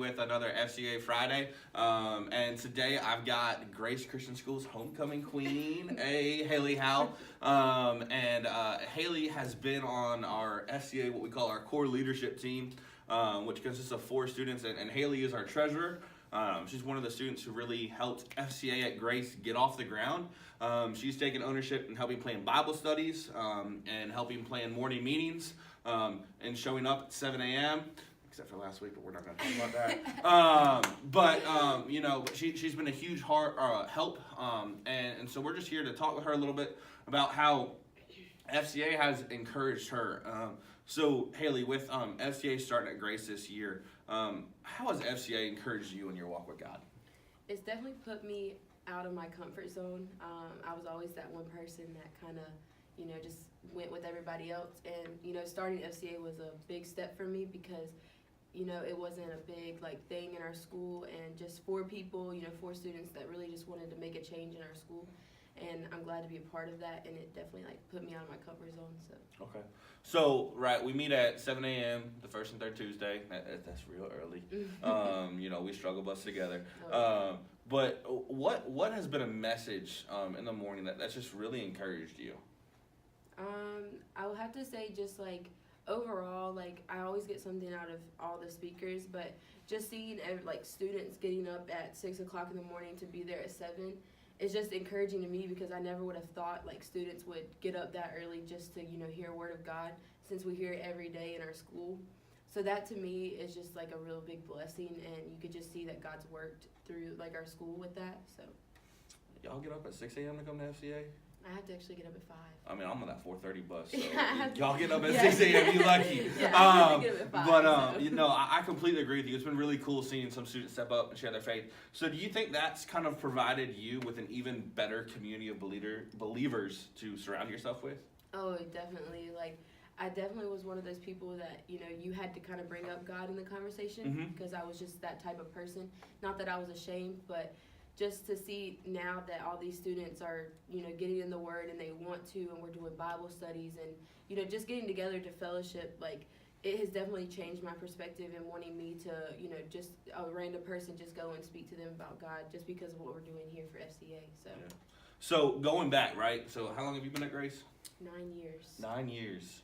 with another FCA Friday. And today I've got Grace Christian School's homecoming queen, Haley Howe. And Haley has been on our FCA, what we call our core leadership team, which consists of 4 students. And Haley is our treasurer. She's one of the students who really helped FCA at Grace get off the ground. She's taken ownership in helping plan Bible studies and helping plan morning meetings and showing up at 7 a.m. Except for last week, but we're not going to talk about that. But she's been a huge help, and so we're just here to talk with her a little bit about how FCA has encouraged her. So Haley, with FCA starting at Grace this year, how has FCA encouraged you in your walk with God? It's definitely put me out of my comfort zone. I was always that one person that kind of, just went with everybody else. And, starting FCA was a big step for me because, it wasn't a big, thing in our school. And just 4 people, 4 students that really just wanted to make a change in our school. And I'm glad to be a part of that, and it definitely put me out of my comfort zone. So. Okay. So, right, we meet at 7 a.m. the first and third Tuesday. That's real early. We struggle bus together. But what has been a message in the morning that's just really encouraged you? I would have to say just overall, I always get something out of all the speakers, but just seeing students getting up at 6 o'clock in the morning to be there at 7. It's just encouraging to me because I never would have thought students would get up that early just to hear a word of God, since we hear it every day in our school. So that to me is just a real big blessing, and you could just see that God's worked through our school with that. So y'all get up at 6 a.m. to come to FCA? I have to actually get up at 5. I mean, I'm on that 4:30 bus, so y'all get up at 6 a.m. You lucky. Yeah, I have to get up at 5. But I completely agree with you. It's been really cool seeing some students step up and share their faith. So, do you think that's kind of provided you with an even better community of believers to surround yourself with? Oh, definitely. I definitely was one of those people that you had to kind of bring up God in the conversation because I was just that type of person. Not that I was ashamed, but just to see now that all these students are, getting in the Word and they want to, and we're doing Bible studies and, just getting together to fellowship, it has definitely changed my perspective and wanting me to, just a random person just go and speak to them about God just because of what we're doing here for FCA. So. Yeah. So going back, right? So how long have you been at Grace? 9 years. 9 years.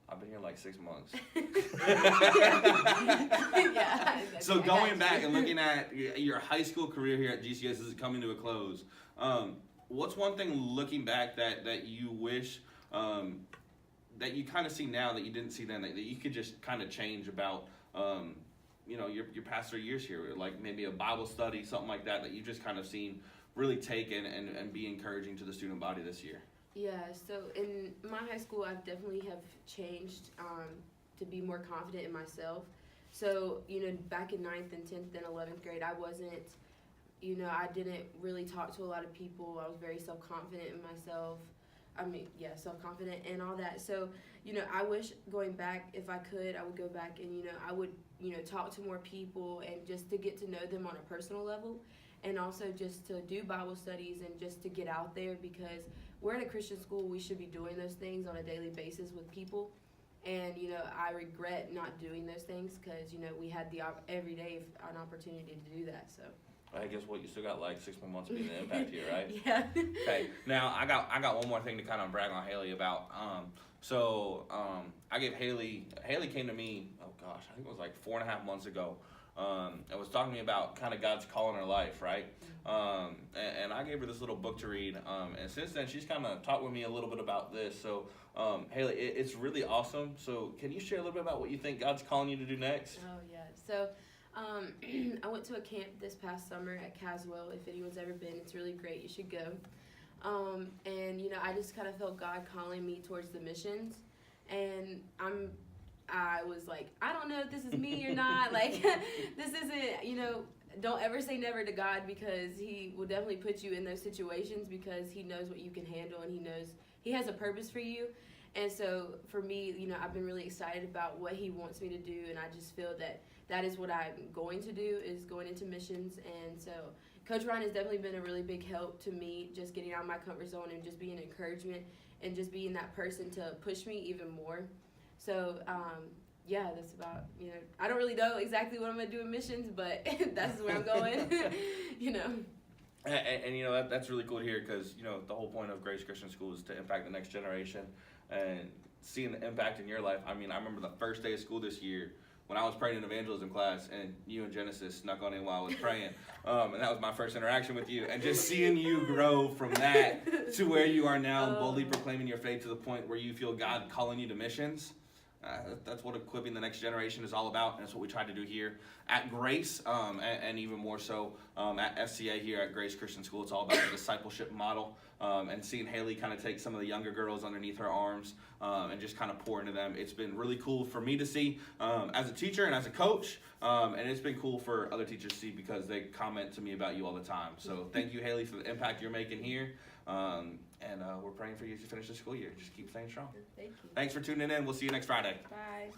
I've been here 6 months. Yeah. So going back and looking at your high school career here at GCS as it's coming to a close, what's one thing looking back that you wish that you kind of see now that you didn't see then that you could just kind of change about your past 3 years here, maybe a Bible study, something like that you just kind of seen really take and be encouraging to the student body this year? Yeah, so in my high school, I definitely have changed to be more confident in myself. So, back in 9th and 10th and 11th grade, I wasn't, I didn't really talk to a lot of people. I was very self-confident in myself. Self-confident and all that. So, I wish going back, if I could, I would go back and, I would, talk to more people and just to get to know them on a personal level. And also just to do Bible studies and just to get out there because we're at a Christian school. We should be doing those things on a daily basis with people. And, I regret not doing those things because, we had every day an opportunity to do that. So. I guess you still got 6 more months to be the impact here, right? Yeah. Okay. Now I got one more thing to kind of brag on Haley about. I gave Haley came to me. Oh gosh, I think it was 4.5 months ago. And was talking to me about kind of God's call in her life, right? And I gave her this little book to read. And since then, she's kind of talked with me a little bit about this. So, Haley, it's really awesome. So, can you share a little bit about what you think God's calling you to do next? Oh, yeah. So, I went to a camp this past summer at Caswell. If anyone's ever been, it's really great. You should go. And, I just kind of felt God calling me towards the missions. And I was I don't know if this is me or not. This isn't, don't ever say never to God because he will definitely put you in those situations because he knows what you can handle and he knows he has a purpose for you. And so for me, I've been really excited about what he wants me to do. And I just feel that is what I'm going to do is going into missions. And so Coach Ryan has definitely been a really big help to me, just getting out of my comfort zone and just being encouragement and just being that person to push me even more. So yeah, that's about, I don't really know exactly what I'm going to do in missions, but that's where I'm going, And that's really cool to hear because, the whole point of Grace Christian School is to impact the next generation and seeing the impact in your life. I mean, I remember the first day of school this year when I was praying in evangelism class and you and Genesis snuck on in while I was praying. And that was my first interaction with you. And just seeing you grow from that to where you are now, boldly proclaiming your faith to the point where you feel God calling you to missions. That's what equipping the next generation is all about, and that's what we try to do here at Grace, and even more so at FCA here at Grace Christian School. It's all about the discipleship model, and seeing Haley kind of take some of the younger girls underneath her arms and just kind of pour into them. It's been really cool for me to see as a teacher and as a coach, and it's been cool for other teachers to see because they comment to me about you all the time. So thank you, Haley, for the impact you're making here. And we're praying for you to finish the school year. Just keep staying strong. Thank you. Thanks for tuning in. We'll see you next Friday. Bye.